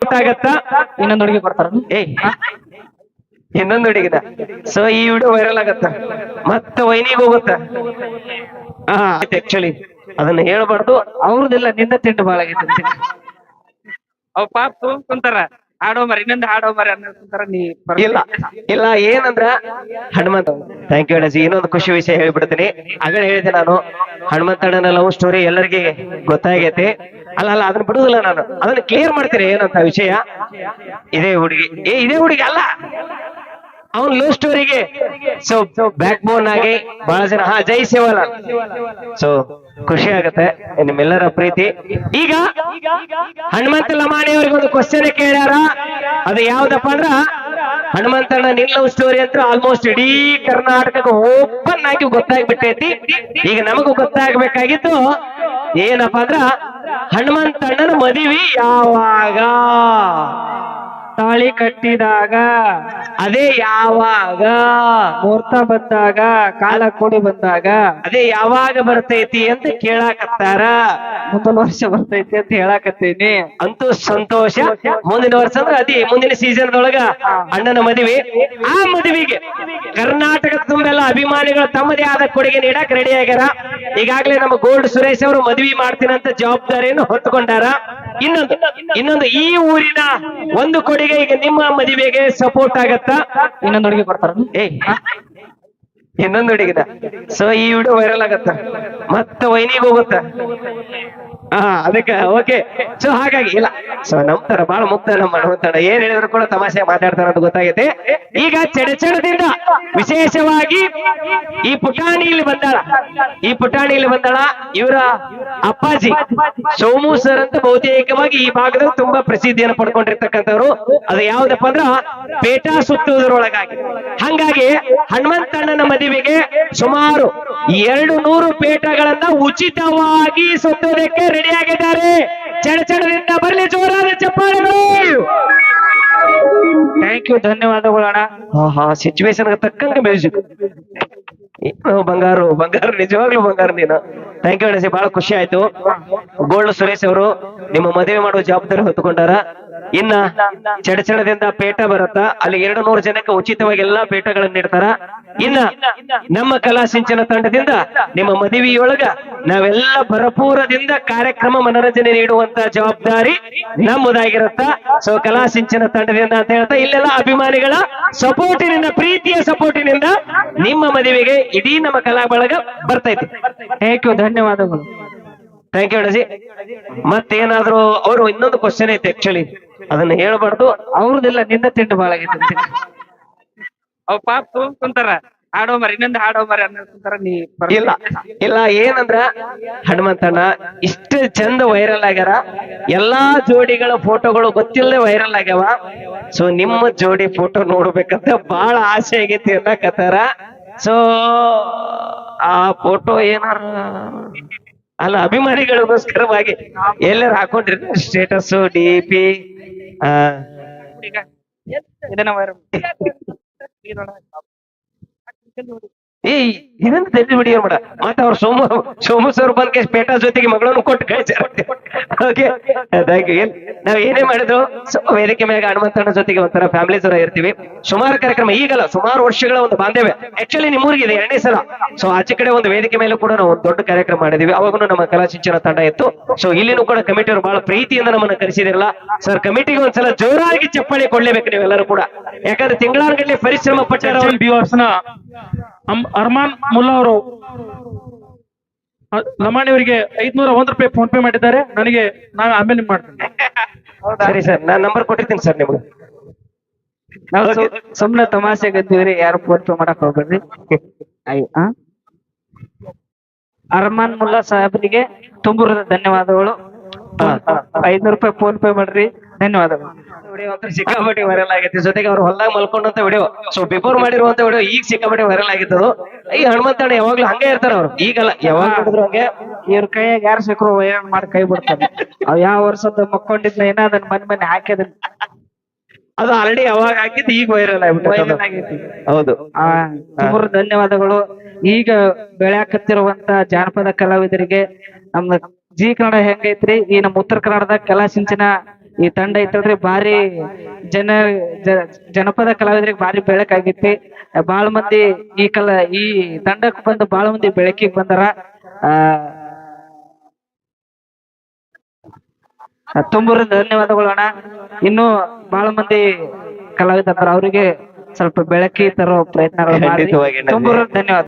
Support ಆಗತ್ತಾ ಇನ್ನೊಂದು ಹುಡುಗಿ ಕೊಡ್ತಾರ. ಏಯ್ ಇನ್ನೊಂದು ಹುಡುಗಿದ. ಸೊ ಈ ವಿಡಿಯೋ ವೈರಲ್ ಆಗತ್ತ, ಮತ್ತೆ ವೈನಿಗೆ ಹೋಗುತ್ತ. ಆಕ್ಚುಲಿ ಅದನ್ನ ಹೇಳ್ಬಾರ್ದು. ಅವ್ರದಿಲ್ಲ, ನಿಂದ ತಿಂಡು ಬಾಳ ಆಗೈತಿ. ಅವ್ ಪಾಪ ಕುಂತಾರ, ಹಾಡೋ ಮರಿ ಇನ್ನೊಂದು ಹಾಡೋ ಮರಿ ಅನ್ನೋಂತಾರ. ನೀ ಇಲ್ಲ ಇಲ್ಲ ಏನಂದ್ರ ಹನುಮಂತ, ಥ್ಯಾಂಕ್ ಯು ಅಣ್ಣಜಿ. ಇನ್ನೊಂದು ಖುಷಿ ವಿಷಯ ಹೇಳ್ಬಿಡ್ತೀನಿ. ಆಗಲೇ ಹೇಳಿದೆ ನಾನು, ಹನುಮಂತಣ್ಣನ ಲವ್ ಸ್ಟೋರಿ ಎಲ್ಲರಿಗೆ ಗೊತ್ತಾಗೈತಿ. ಅಲ್ಲ ಅಲ್ಲ ಅದನ್ನ ಬಿಡುದಿಲ್ಲ, ನಾನು ಅದನ್ನ ಕ್ಲಿಯರ್ ಮಾಡ್ತೀನಿ. ಏನಂತ ವಿಷಯ, ಇದೇ ಹುಡುಗಿ ಅಲ್ಲ, ಅವನ್ ಲವ್ ಸ್ಟೋರಿಗೆ ಸೊ ಬ್ಯಾಕ್ ಬೋನ್ ಆಗಿ ಬಹಳ ಜನ ಜೈ ಸೇವಾಲಾಲ್. ಸೊ ಖುಷಿ ಆಗತ್ತೆ ನಿಮ್ಮೆಲ್ಲರ ಪ್ರೀತಿ. ಈಗ ಹನುಮಂತ ಲಮಾಣಿ ಅವ್ರಿಗೆ ಒಂದು ಕ್ವಶನ್ ಕೇಳ್ಯಾರ. ಅದು ಯಾವ್ದಪ್ಪ ಅಂದ್ರ, ಹನುಮಂತಣ್ಣ ನಿನ್ ಲವ್ ಸ್ಟೋರಿ ಅಂತ ಆಲ್ಮೋಸ್ಟ್ ಇಡೀ ಕರ್ನಾಟಕಕ್ಕೆ ಓಪನ್ ಆಗಿ ಗೊತ್ತಾಗ್ಬಿಟ್ಟೈತಿ. ಈಗ ನಮಗೂ ಗೊತ್ತಾಗ್ಬೇಕಾಗಿತ್ತು ಏನಪ್ಪಾ ಅಂದ್ರ, ಹನುಮಂತಣ್ಣನ ಮದುವೆ ಯಾವಾಗ, ತಾಳಿ ಕಟ್ಟಿದಾಗ, ಅದೇ ಯಾವಾಗ, ಮುಹೂರ್ತ ಬಂದಾಗ, ಕಾಲ ಕೂಡಿ ಬಂದಾಗ, ಅದೇ ಯಾವಾಗ ಬರ್ತೈತಿ ಅಂತ ಕೇಳಾಕತ್ತಾರ. ಮುಂದಿನ ವರ್ಷ ಬರ್ತೈತಿ ಅಂತ ಹೇಳಾಕತ್ತೀನಿ. ಅಂತೂ ಸಂತೋಷ. ಮುಂದಿನ ವರ್ಷ ಅಂದ್ರೆ ಅದೇ ಮುಂದಿನ ಸೀಸನ್ ಒಳಗ ಅಣ್ಣನ ಮದುವೆ. ಆ ಮದುವೆಗೆ ಕರ್ನಾಟಕದ ತುಂಬೆಲ್ಲ ಅಭಿಮಾನಿಗಳು ತಮ್ಮದೇ ಆದ ಕೊಡುಗೆ ನೀಡಕ್ ರೆಡಿ ಆಗ್ಯಾರ. ಈಗಾಗಲೇ ನಮ್ಮ ಗೋಲ್ಡ್ ಸುರೇಶ್ ಅವರು ಮದುವೆ ಮಾಡ್ತೀನಂತ ಜವಾಬ್ದಾರಿಯನ್ನು ಹೊತ್ತುಕೊಂಡಾರ. ಇನ್ನೊಂದು ಈ ಊರಿನ ಒಂದು ಕೊಡುಗೆ ಈಗ ನಿಮ್ಮ ಮದುವೆಗೆ ಸಪೋರ್ಟ್ ಆಗತ್ತಾ. ಇನ್ನೊಂದು ಹುಡುಗಿ ಕೊಡ್ತಾರ. ಏಯ್ ಇನ್ನೊಂದು ಹುಡುಗಿದ. ಸೊ ಈ ವಿಡಿಯೋ ವೈರಲ್ ಆಗತ್ತ, ಮತ್ತೆ ವೈನಿಗೆ ಹೋಗುತ್ತ. ಅದಕ್ಕೆ ಓಕೆ. ಸೊ ಹಾಗಾಗಿ ಇಲ್ಲ, ಸೊ ನಂಬ್ತಾರ ಬಾಳ ಮುಕ್ತ ನಮ್ಮ ಹನುಮಂತಣ್ಣ. ಏನ್ ಹೇಳಿದ್ರು ಕೂಡ ತಮಾಷೆ ಮಾತಾಡ್ತಾರ ಅಂತ ಗೊತ್ತಾಗೈತೆ. ಈಗ ಚಡಚಣದಿಂದ ವಿಶೇಷವಾಗಿ ಈ ಪುಟಾಣಿಯಲ್ಲಿ ಬಂದಾಳ ಇವರ ಅಪ್ಪಾಜಿ ಸೋಮು ಸರ್ ಅಂತ ಬಹುತೇಕವಾಗಿ ಈ ಭಾಗದಲ್ಲಿ ತುಂಬಾ ಪ್ರಸಿದ್ಧಿಯನ್ನು ಪಡ್ಕೊಂಡಿರ್ತಕ್ಕಂಥವ್ರು. ಅದು ಯಾವ್ದಪ್ಪ ಅಂದ್ರ ಪೇಟಾ ಸುತ್ತುವುದರೊಳಗಾಗಿ. ಹಂಗಾಗಿ ಹನುಮಂತಣ್ಣನ ಮದುವೆಗೆ ಸುಮಾರು 200 ಪೇಟಗಳನ್ನ ಉಚಿತವಾಗಿ ಸುತ್ತೋದಕ್ಕೆ ರೆಡಿ ಆಗಿದ್ದಾರೆ. ಚಡಚಣದಿಂದ ಬರಲಿ ಜೋರಾದ ಚಪ್ಪಾಳೆಗಳು. ಥ್ಯಾಂಕ್ ಯು, ಧನ್ಯವಾದಗಳು ಅಣ್ಣ. ಸಿಚುವೇಶನ್ ತಕ್ಕಂಗೆ ಮ್ಯೂಸಿಕ್. ಬಂಗಾರು ನಿಜವಾಗ್ಲೂ ಬಂಗಾರ ನೀನು. ಥ್ಯಾಂಕ್ ಯು ಅಣ್ಣಸಿ, ಬಹಳ ಖುಷಿ ಆಯ್ತು. ಗೋಲ್ಡ್ ಸುರೇಶ್ ಅವರು ನಿಮ್ಮ ಮದುವೆ ಮಾಡುವ ಜವಾಬ್ದಾರಿ ಹೊತ್ತುಕೊಂಡಾರ. ಇನ್ನ ಚಡಚಣದಿಂದ ಪೇಟ ಬರುತ್ತಾ, ಅಲ್ಲಿ 200 ಜನಕ್ಕೆ ಉಚಿತವಾಗಿ ಎಲ್ಲಾ ಪೇಟಗಳನ್ನು ನೀಡ್ತಾರ. ಇನ್ನ ನಮ್ಮ ಕಲಾ ಸಿಂಚನ ತಂಡದಿಂದ ನಿಮ್ಮ ಮದುವೆಯೊಳಗ ನಾವೆಲ್ಲ ಭರಪೂರದಿಂದ ಕಾರ್ಯಕ್ರಮ ಮನರಂಜನೆ ನೀಡುವಂತ ಜವಾಬ್ದಾರಿ ನಮ್ಮದಾಗಿರುತ್ತ. ಸೊ ಕಲಾ ಸಿಂಚನ ತಂಡದಿಂದ ಅಂತ ಹೇಳ್ತಾ, ಇಲ್ಲೆಲ್ಲ ಅಭಿಮಾನಿಗಳ ಸಪೋರ್ಟಿನಿಂದ, ಪ್ರೀತಿಯ ಸಪೋರ್ಟಿನಿಂದ ನಿಮ್ಮ ಮದುವೆಗೆ ಇಡೀ ನಮ್ಮ ಕಲಾ ಬಳಗ ಬರ್ತೈತಿ. ಥ್ಯಾಂಕ್ ಯು, ಧನ್ಯವಾದಗಳು. ಥ್ಯಾಂಕ್ ಯು ಅಣ್ಣಜಿ. ಮತ್ತೇನಾದ್ರೂ ಅವರು ಇನ್ನೊಂದು ಕ್ವಶನ್ ಐತೆ, ಆಕ್ಚುಲಿ ಅದನ್ನ ಹೇಳ್ಬಾರ್ದು. ಅವ್ರದಿಲ್ಲ, ನಿಂದ ತಿಂಡು ಬಾಳ ಆಗೈತಿ. ಅವ್ ಪಾಪ ಕುಂತಾರ, ಹಾಡೋ ಮರಿ ಇನ್ನೊಂದು ಹಾಡೋ ಮರಿ ಅನ್ನೋಂತಾರ. ನೀ ಇಲ್ಲ ಇಲ್ಲ ಏನಂದ್ರ ಹನುಮಂತಣ್ಣ ಇಷ್ಟು ಚಂದ ವೈರಲ್ ಆಗ್ಯಾರ. ಎಲ್ಲಾ ಜೋಡಿಗಳ ಫೋಟೋಗಳು ಗೊತ್ತಿಲ್ಲದೆ ವೈರಲ್ ಆಗ್ಯಾವ. ಸೊ ನಿಮ್ಮ ಜೋಡಿ ಫೋಟೋ ನೋಡ್ಬೇಕಂತ ಬಹಳ ಆಸೆ ಆಗೈತಿ ಅನ್ನಕತ್ತಾರ. ಸೊ ಆ ಫೋಟೋ ಏನಾರ ಅಲ್ಲ ಅಭಿಮಾನಿಗಳಿಗೋಸ್ಕರವಾಗಿ ಎಲ್ಲರೂ ಹಾಕೊಂಡ್ರಿ ಸ್ಟೇಟಸ್, DP. ಇದನ್ನ ಏಯ್ ಇದನ್ನ ತೆಗೆದು ಬಿಡಿ ಮೇಡ. ಮತ್ತೆ ಅವ್ರು ಸೋಮು ಸರ್ ಬಂದ್ ಪೇಟಾ ಜೊತೆಗೆ ಮಗಳನ್ನು ಕೊಟ್ಟು ಕಳಿಸ್ಯಾರ. Okay, thank you. ನಾವ್ ಏನೇ ಮಾಡಿದ್ರು ವೇದಿಕೆ ಮ್ಯಾಗ ಹನುಮಂತಣ್ಣ ಜೊತೆಗೆ ಒಂಥರ ಫ್ಯಾಮಿಲಿ ತರ ಇರ್ತೀವಿ. ಸುಮಾರು ಕಾರ್ಯಕ್ರಮ, ಈಗಲ್ಲ ಸುಮಾರು ವರ್ಷಗಳ ಒಂದು ಬಾಂಧವ್ಯ. ಆಕ್ಚುಲಿ ನಿಮ್ಮೂರಿಗೆ ಇದೆ 2ನೇ ಸಲ. ಸೊ ಆಚೆ ಕಡೆ ಒಂದು ವೇದಿಕೆ ಮೇಲೂ ಕೂಡ ನಾವು ಒಂದು ದೊಡ್ಡ ಕಾರ್ಯಕ್ರಮ ಮಾಡಿದೀವಿ. ಅವಾಗೂ ನಮ್ಮ ಕಲಾ ಸಿಂಚನ ತಂಡ ಇತ್ತು. ಸೊ ಇಲ್ಲಿನೂ ಕೂಡ ಕಮಿಟಿಯವರು ಬಹಳ ಪ್ರೀತಿಯಿಂದ ನಮ್ಮನ್ನ ಕರೆಸಿದಿರಲ್ಲ ಸರ್. ಕಮಿಟಿಗೆ ಒಂದ್ಸಲ ಜೋರಾಗಿ ಚಪ್ಪಾಳೆ ಕೊಡ್ಲೇಬೇಕು ನೀವೆಲ್ಲರೂ ಕೂಡ, ಯಾಕಂದ್ರೆ ತಿಂಗಳಾನುಗಟ್ಟಲೆ ಪರಿಶ್ರಮ ಪಟ್ಟಾರ. ಅರ್ಮಾನ್ ಮುಲ್ಲಾ ಅವರು ಲಮಾಣಿ ಅವರಿಗೆ 501 ರೂಪಾಯಿ ಫೋನ್ ಪೇ ಮಾಡಿದ್ದಾರೆ. ನಾನು ಆಮೇಲೆ ಮಾಡ್ತೇನೆ. ಸರಿ ಸರ್, ನಾನ್ ನಂಬರ್ ಕೊಟ್ಟಿರ್ತೀನಿ ಸರ್ ನಿಮ್ಗೆ. ನಾವು ಸುಮ್ನೆ ತಮಾಷೆ ಗದ್ದೀವ್ರಿ, ಯಾರು ಫೋನ್ ಪೇ ಮಾಡಕ್ ಹೋಗ್ಬೇಡ್ರಿ. ಅರ್ಮಾನ್ ಮುಲ್ಲಾ ಸಾಹೇಬ್ರಿಗೆ ತುಂಬುರದ ಧನ್ಯವಾದಗಳು. 500 ರೂಪಾಯಿ ಫೋನ್ ಪೇ ಮಾಡ್ರಿ, ಧನ್ಯವಾದಗಳು. ವಿಡಿಯೋ ಅಂತ ಸಿಕ್ಕಾಪಟ್ಟೆ ವೈರಲ್ ಆಗೈತಿ. ಜೊತೆಗೆ ಅವ್ರು ಹೊಲ್ದಾಗ ಮಲ್ಕೊಂಡಂತ ವಿಡಿಯೋ, ಸೊ ಬಿಫೋರ್ ಮಾಡಿರುವಂತ ವಿಡಿಯೋ ಈಗ ಸಿಕ್ಕಾಪಟ್ಟೆ ವೈರಲ್ ಆಗಿತ್ತು. ಈ ಹನುಮಂತಣ್ಣ ಯಾವಾಗ್ಲೂ ಹಂಗೆ ಇರ್ತಾರ ಅವ್ರು, ಈಗಲ್ಲ ಯಾವಾಗ ನೋಡಿದ್ರು ಹಂಗೆ. ಇವ್ರ ಕೈಯಾಗ ಯಾರು ಸಿಕ್ಕರು ವೈರಲ್ ಮಾಡಿ ಕೈ ಬಿಡ್ತಾರೆ. ಅವ್ ಯಾವ ವರ್ಷದ ಮಕ್ಕೊಂಡಿದ್ನ ಏನೋ ಅದನ್ನ ಮನೆ ಹಾಕಿದ, ಅದು ಆಲ್ರೆಡಿ ಯಾವಾಗ ಹಾಕಿದ್ದು ಈಗ ವೈರಲ್ ಆಗೈತಿ. ಹೌದು, ತುಂಬಾ ಧನ್ಯವಾದಗಳು. ಈಗ ಬೆಳ್ಯಾಕತ್ತಿರುವಂತ ಜಾನಪದ ಕಲಾವಿದರಿಗೆ ನಮ್ಮ ಜಿ ಕನ್ನಡ ಹೆಂಗೈತ್ರಿ, ಈ ನಮ್ಮ ಉತ್ತರ ಕನ್ನಡದ ಕಲಾ ಸಿಂಚನ ಈ ತಂಡ ಐತಲ್ರಿ ಭಾರಿ ಜನಪದ ಕಲಾವಿದರಿಗೆ ಭಾರಿ ಬೆಳಕಾಗೈತಿ. ಬಾಳ ಮಂದಿ ಈ ತಂಡಕ್ಕೆ ಬಂದು ಬಾಳ ಮಂದಿ ಬೆಳಕಿಗೆ ಬಂದಾರ. ತುಂಬ ಧನ್ಯವಾದಗಳು ಅಣ್ಣ. ಇನ್ನು ಬಹಳ ಮಂದಿ ಕಲಾವಿದರ ಅವರಿಗೆ ಸ್ವಲ್ಪ ಬೆಳಕಿ ತರೋ ಪ್ರಯತ್ನಗಳು ಮಾಡಿ ಖಂಡಿತವಾಗಿ ತುಂಬ ಧನ್ಯವಾದ.